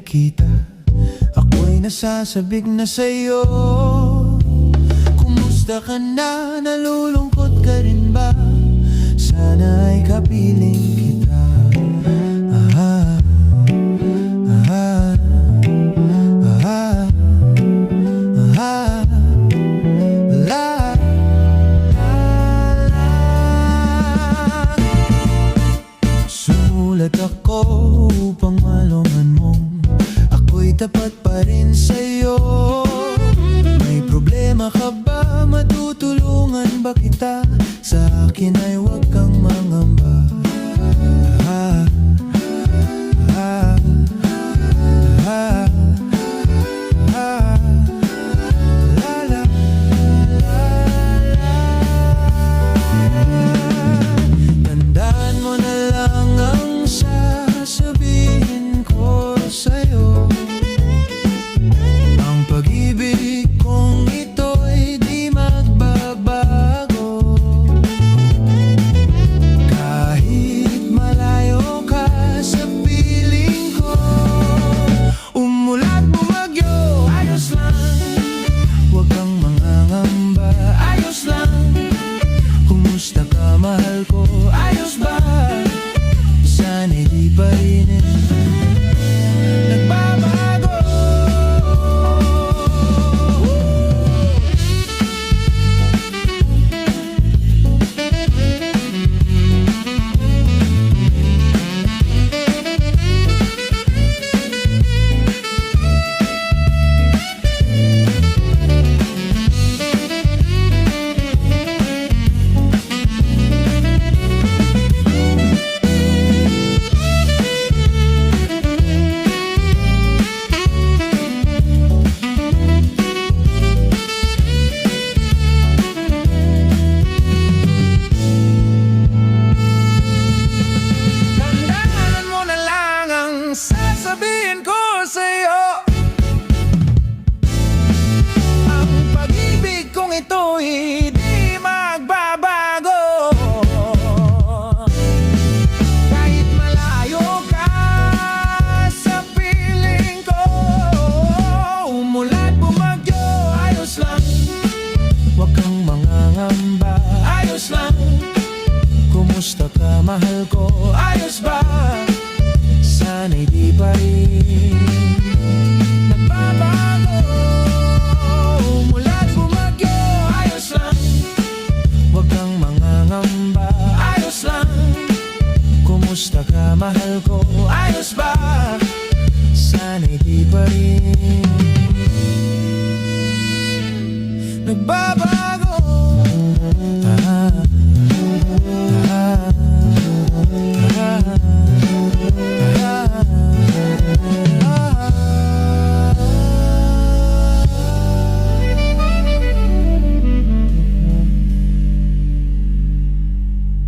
nagkita, ako'y nasasabik na sa'yo. Kumusta ka na? Nalulungkot ka rin ba? Sana ay kapiling kita. Ah, ah, ah, ah, ah, la, la. Sumulat ako upang malaman mong ako'y tapat pa rin sa'yo. May problema ka ba? Matutulungan ba kita? Sa akin ay huwag kang mangamba. Ah, ah, ah, ah, la, la, la, la. Tandaan mo na lang ang sasabihin ko sa'yo. Ang pag-ibig kong ito'y di magbabago. Kahit malayo ka sa piling ko, umulat bumagyo, ayos lang. Huwag kang mangangamba, ayos lang. Kumusta ka, mahal ko, ayos ba? Sana'y di pa rin nagbabago. Sasabihin ko sa'yo, ang pag-ibig kong ito'y di magbabago. Kahit malayo ka sa piling ko, umulat bumagyo, ayos lang. Huwag kang mangangamba, ayos lang. Kumusta ka, mahal ko, ayos ba? Sana'y di pa rin nagbabago. Umulat bumagyo, ayos lang. Huwag kang mangangamba, ayos lang. Kumusta ka, mahal ko, ayos ba? Sana'y di pa rin nagbabago.